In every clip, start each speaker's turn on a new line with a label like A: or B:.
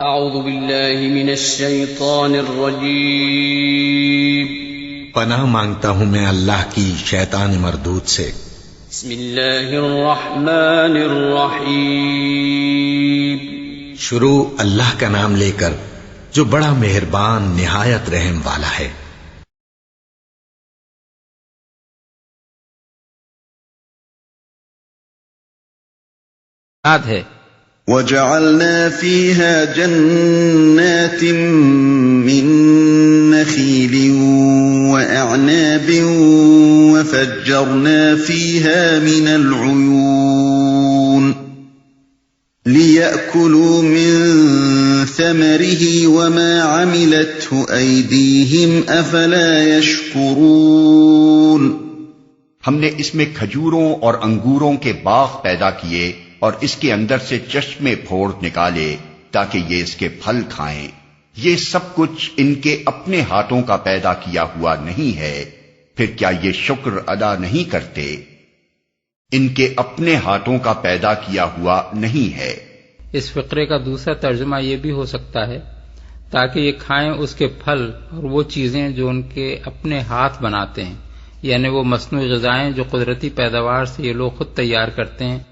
A: اعوذ باللہ من الشیطان الرجیم
B: پناہ مانگتا ہوں میں اللہ کی شیطان مردود سے۔
A: بسم اللہ الرحمن الرحیم
B: شروع اللہ کا نام لے کر جو بڑا مہربان نہایت رحم والا ہے۔
C: یاد ہے
D: وَجَعَلْنَا فِيهَا جَنَّاتٍ مِّن نَّخِيلٍ وَأَعْنَابٍ وَفَجَّرْنَا فِيهَا مِنَ الْعُيُونِ لِيَأْكُلُوا مِن ثَمَرِهِ وَمَا عَمِلَتْهُ أَيْدِيهِمْ أَفَلَا يَشْكُرُونَ۔
E: ہم نے اس میں کھجوروں اور انگوروں کے باغ پیدا کیے اور اس کے اندر سے چشمے پھوڑ نکالے تاکہ یہ اس کے پھل کھائیں۔ یہ سب کچھ ان کے اپنے ہاتھوں کا پیدا کیا ہوا نہیں ہے، پھر کیا یہ شکر ادا نہیں کرتے؟ ان کے اپنے ہاتھوں کا پیدا کیا ہوا نہیں ہے۔
C: اس فقرے کا دوسرا ترجمہ یہ بھی ہو سکتا ہے تاکہ یہ کھائیں اس کے پھل اور وہ چیزیں جو ان کے اپنے ہاتھ بناتے ہیں، یعنی وہ مصنوعی غذائیں جو قدرتی پیداوار سے یہ لوگ خود تیار کرتے ہیں،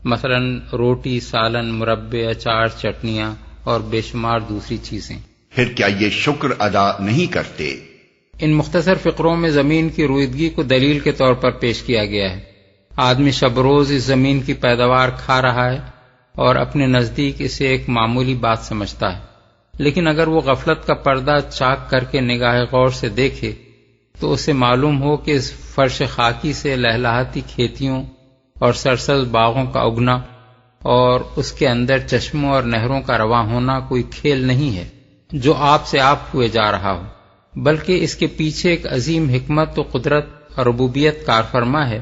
C: مثلا روٹی، سالن، مربے، اچار، چٹنیاں اور بے شمار دوسری چیزیں۔
E: پھر کیا یہ شکر ادا نہیں کرتے؟
C: ان مختصر فقروں میں زمین کی رویدگی کو دلیل کے طور پر پیش کیا گیا ہے۔ آدمی شب روز اس زمین کی پیداوار کھا رہا ہے اور اپنے نزدیک اسے ایک معمولی بات سمجھتا ہے، لیکن اگر وہ غفلت کا پردہ چاک کر کے نگاہ غور سے دیکھے تو اسے معلوم ہو کہ اس فرش خاکی سے لہلہاتی کھیتیوں اور سرسبز باغوں کا اگنا اور اس کے اندر چشموں اور نہروں کا رواں ہونا کوئی کھیل نہیں ہے جو آپ سے آپ ہوئے جا رہا ہو، بلکہ اس کے پیچھے ایک عظیم حکمت و قدرت اور ربوبیت کار فرما ہے۔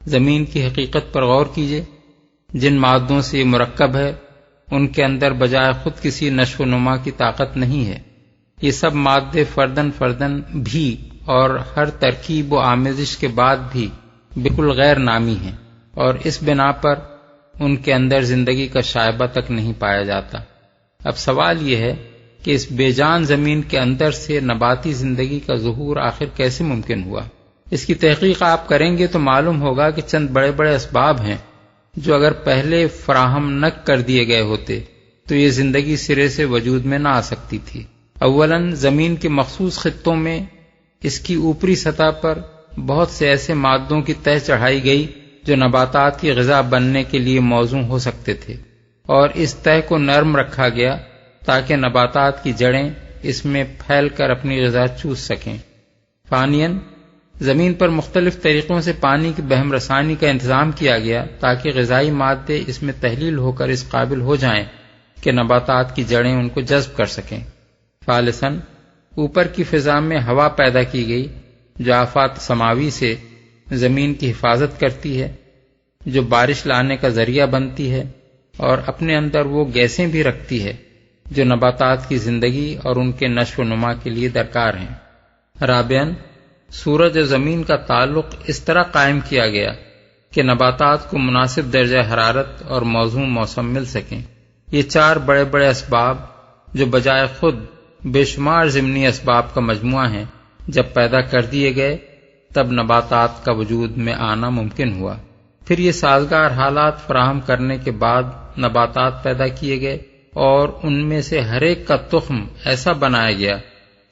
C: زمین کی حقیقت پر غور کیجئے، جن مادوں سے یہ مرکب ہے ان کے اندر بجائے خود کسی نشو و نما کی طاقت نہیں ہے۔ یہ سب مادے فردن فردن بھی اور ہر ترکیب و آمیزش کے بعد بھی بالکل غیر نامی ہیں، اور اس بنا پر ان کے اندر زندگی کا شائبہ تک نہیں پایا جاتا۔ اب سوال یہ ہے کہ اس بے جان زمین کے اندر سے نباتی زندگی کا ظہور آخر کیسے ممکن ہوا؟ اس کی تحقیق آپ کریں گے تو معلوم ہوگا کہ چند بڑے بڑے اسباب ہیں جو اگر پہلے فراہم نہ کر دیے گئے ہوتے تو یہ زندگی سرے سے وجود میں نہ آ سکتی تھی۔ اولاً زمین کے مخصوص خطوں میں اس کی اوپری سطح پر بہت سے ایسے مادوں کی تہ چڑھائی گئی جو نباتات کی غذا بننے کے لیے موزوں ہو سکتے تھے، اور اس تہ کو نرم رکھا گیا تاکہ نباتات کی جڑیں اس میں پھیل کر اپنی غذا چوس سکیں۔ ثانیاً زمین پر مختلف طریقوں سے پانی کی بہم رسانی کا انتظام کیا گیا تاکہ غذائی مادے اس میں تحلیل ہو کر اس قابل ہو جائیں کہ نباتات کی جڑیں ان کو جذب کر سکیں۔ ثالثاً اوپر کی فضا میں ہوا پیدا کی گئی جو آفات سماوی سے زمین کی حفاظت کرتی ہے، جو بارش لانے کا ذریعہ بنتی ہے اور اپنے اندر وہ گیسیں بھی رکھتی ہے جو نباتات کی زندگی اور ان کے نشو و نما کے لیے درکار ہیں۔ رابعاً سورج اور زمین کا تعلق اس طرح قائم کیا گیا کہ نباتات کو مناسب درجہ حرارت اور موزوں موسم مل سکیں۔ یہ چار بڑے بڑے اسباب جو بجائے خود بے شمار ضمنی اسباب کا مجموعہ ہیں، جب پیدا کر دیے گئے تب نباتات کا وجود میں آنا ممکن ہوا۔ پھر یہ سازگار حالات فراہم کرنے کے بعد نباتات پیدا کیے گئے اور ان میں سے ہر ایک کا تخم ایسا بنایا گیا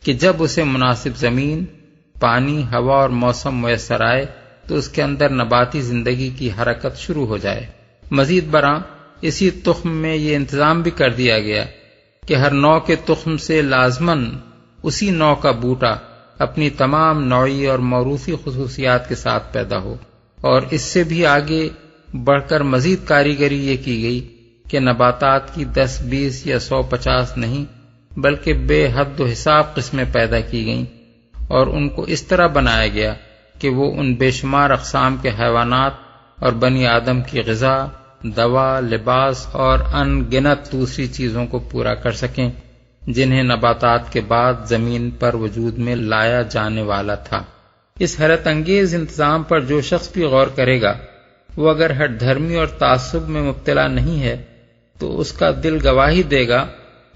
C: کہ جب اسے مناسب زمین، پانی، ہوا اور موسم میسر آئے تو اس کے اندر نباتی زندگی کی حرکت شروع ہو جائے۔ مزید برآں اسی تخم میں یہ انتظام بھی کر دیا گیا کہ ہر نوع کے تخم سے لازماً اسی نوع کا بوٹا اپنی تمام نوعی اور موروثی خصوصیات کے ساتھ پیدا ہو، اور اس سے بھی آگے بڑھ کر مزید کاریگری یہ کی گئی کہ نباتات کی 10، 20 یا 150 نہیں بلکہ بے حد و حساب قسمیں پیدا کی گئیں، اور ان کو اس طرح بنایا گیا کہ وہ ان بے شمار اقسام کے حیوانات اور بنی آدم کی غذا، دوا، لباس اور ان گنت دوسری چیزوں کو پورا کر سکیں جنہیں نباتات کے بعد زمین پر وجود میں لایا جانے والا تھا۔ اس حیرت انگیز انتظام پر جو شخص بھی غور کرے گا وہ اگر ہٹ دھرمی اور تعصب میں مبتلا نہیں ہے تو اس کا دل گواہی دے گا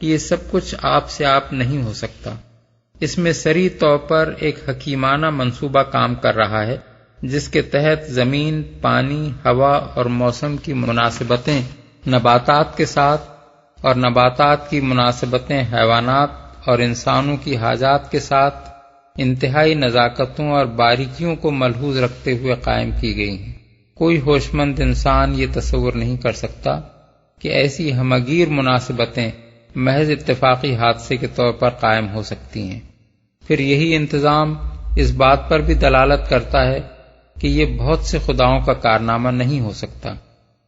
C: کہ یہ سب کچھ آپ سے آپ نہیں ہو سکتا۔ اس میں صریح طور پر ایک حکیمانہ منصوبہ کام کر رہا ہے، جس کے تحت زمین، پانی، ہوا اور موسم کی مناسبتیں نباتات کے ساتھ اور نباتات کی مناسبتیں حیوانات اور انسانوں کی حاجات کے ساتھ انتہائی نزاکتوں اور باریکیوں کو ملحوظ رکھتے ہوئے قائم کی گئی ہیں۔ کوئی ہوش مند انسان یہ تصور نہیں کر سکتا کہ ایسی ہمگیر مناسبتیں محض اتفاقی حادثے کے طور پر قائم ہو سکتی ہیں۔ پھر یہی انتظام اس بات پر بھی دلالت کرتا ہے کہ یہ بہت سے خداؤں کا کارنامہ نہیں ہو سکتا،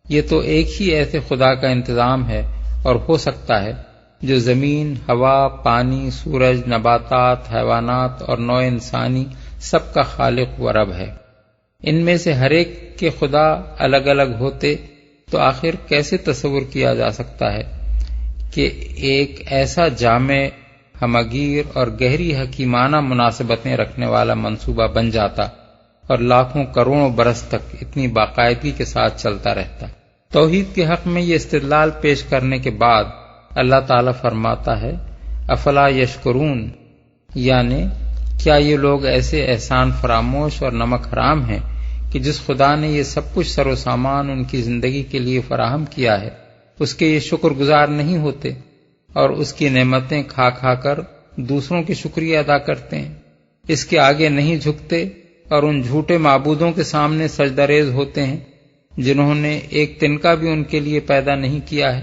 C: یہ تو ایک ہی ایسے خدا کا انتظام ہے اور ہو سکتا ہے جو زمین، ہوا، پانی، سورج، نباتات، حیوانات اور نوع انسانی سب کا خالق و رب ہے۔ ان میں سے ہر ایک کے خدا الگ الگ ہوتے تو آخر کیسے تصور کیا جا سکتا ہے کہ ایک ایسا جامع، ہمگیر اور گہری حکیمانہ مناسبتیں رکھنے والا منصوبہ بن جاتا اور لاکھوں کروڑوں برس تک اتنی باقاعدگی کے ساتھ چلتا رہتا۔ توحید کے حق میں یہ استدلال پیش کرنے کے بعد اللہ تعالیٰ فرماتا ہے افلا یشکرون، یعنی کیا یہ لوگ ایسے احسان فراموش اور نمک حرام ہیں کہ جس خدا نے یہ سب کچھ سر و سامان ان کی زندگی کے لیے فراہم کیا ہے اس کے یہ شکر گزار نہیں ہوتے اور اس کی نعمتیں کھا کھا کر دوسروں کی شکریہ ادا کرتے ہیں، اس کے آگے نہیں جھکتے اور ان جھوٹے معبودوں کے سامنے سجدہ ریز ہوتے ہیں جنہوں نے ایک تنکا بھی ان کے لیے پیدا نہیں کیا ہے۔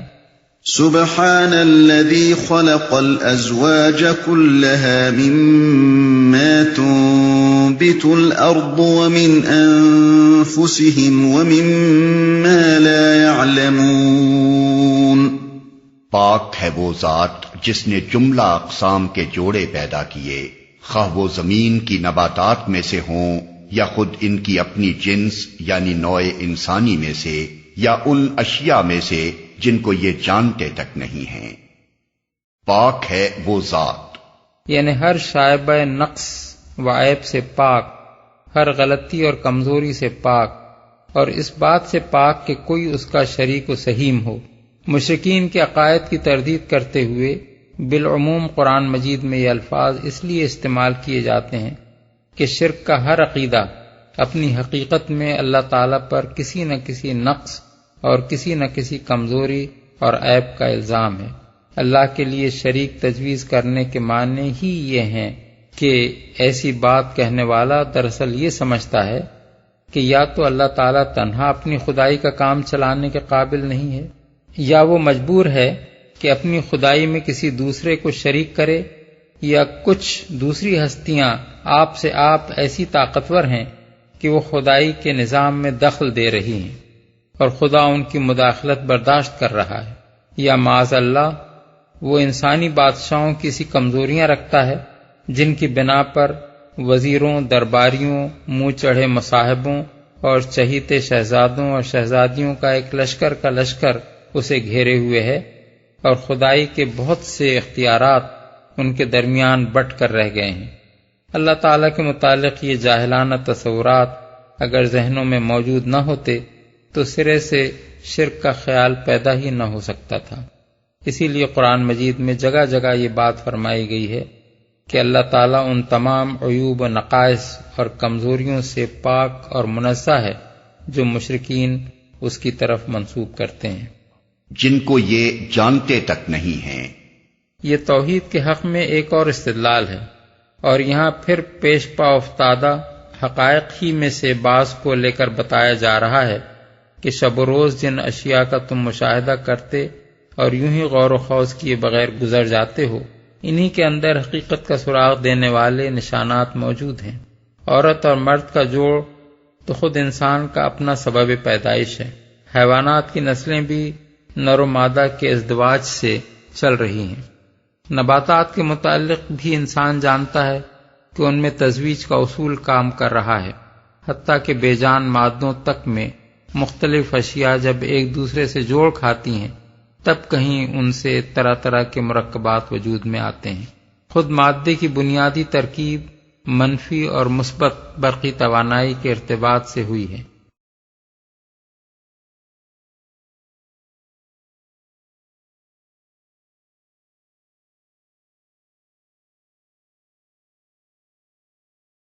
D: سبحان الذي خلق الأزواج كلها مما تنبت الأرض ومن أنفسهم ومما لا يعلمون۔
E: پاک ہے وہ ذات جس نے جملہ اقسام کے جوڑے پیدا کیے، خواہ وہ زمین کی نباتات میں سے ہوں یا خود ان کی اپنی جنس یعنی نوع انسانی میں سے یا ان اشیاء میں سے جن کو یہ جانتے تک نہیں ہیں۔ پاک ہے وہ ذات،
C: یعنی ہر شائبہ نقص و عیب سے پاک، ہر غلطی اور کمزوری سے پاک، اور اس بات سے پاک کہ کوئی اس کا شریک و سہیم ہو۔ مشرکین کے عقائد کی تردید کرتے ہوئے بالعموم قرآن مجید میں یہ الفاظ اس لیے استعمال کیے جاتے ہیں کہ شرک کا ہر عقیدہ اپنی حقیقت میں اللہ تعالیٰ پر کسی نہ کسی نقص اور کسی نہ کسی کمزوری اور عیب کا الزام ہے۔ اللہ کے لیے شریک تجویز کرنے کے معنی ہی یہ ہیں کہ ایسی بات کہنے والا دراصل یہ سمجھتا ہے کہ یا تو اللہ تعالیٰ تنہا اپنی خدائی کا کام چلانے کے قابل نہیں ہے، یا وہ مجبور ہے کہ اپنی خدائی میں کسی دوسرے کو شریک کرے، یا کچھ دوسری ہستیاں آپ سے آپ ایسی طاقتور ہیں کہ وہ خدائی کے نظام میں دخل دے رہی ہیں اور خدا ان کی مداخلت برداشت کر رہا ہے، یا معاذ اللہ وہ انسانی بادشاہوں کی سی کمزوریاں رکھتا ہے جن کی بنا پر وزیروں، درباریوں، منہ چڑھے مصاحبوں اور چہیتے شہزادوں اور شہزادیوں کا ایک لشکر کا لشکر اسے گھیرے ہوئے ہے، اور خدائی کے بہت سے اختیارات ان کے درمیان بٹ کر رہ گئے ہیں۔ اللہ تعالیٰ کے متعلق یہ جاہلانہ تصورات اگر ذہنوں میں موجود نہ ہوتے تو سرے سے شرک کا خیال پیدا ہی نہ ہو سکتا تھا۔ اسی لیے قرآن مجید میں جگہ جگہ یہ بات فرمائی گئی ہے کہ اللہ تعالیٰ ان تمام عیوب و نقائص اور کمزوریوں سے پاک اور منزہ ہے جو مشرکین اس کی طرف منسوب کرتے ہیں،
E: جن کو یہ جانتے تک نہیں ہیں۔
C: یہ توحید کے حق میں ایک اور استدلال ہے، اور یہاں پھر پیش پا افتادہ حقائق ہی میں سے بعض کو لے کر بتایا جا رہا ہے کہ شب و روز جن اشیاء کا تم مشاہدہ کرتے اور یوں ہی غور و خوض کیے بغیر گزر جاتے ہو، انہی کے اندر حقیقت کا سراغ دینے والے نشانات موجود ہیں۔ عورت اور مرد کا جوڑ تو خود انسان کا اپنا سبب پیدائش ہے۔ حیوانات کی نسلیں بھی نر و مادہ کے ازدواج سے چل رہی ہیں۔ نباتات کے متعلق بھی انسان جانتا ہے کہ ان میں تزویج کا اصول کام کر رہا ہے، حتیٰ کہ بے جان مادوں تک میں مختلف اشیاء جب ایک دوسرے سے جوڑ کھاتی ہیں تب کہیں ان سے طرح طرح کے مرکبات وجود میں آتے ہیں۔ خود مادے کی بنیادی ترکیب منفی اور مثبت برقی توانائی کے ارتباط سے ہوئی ہے۔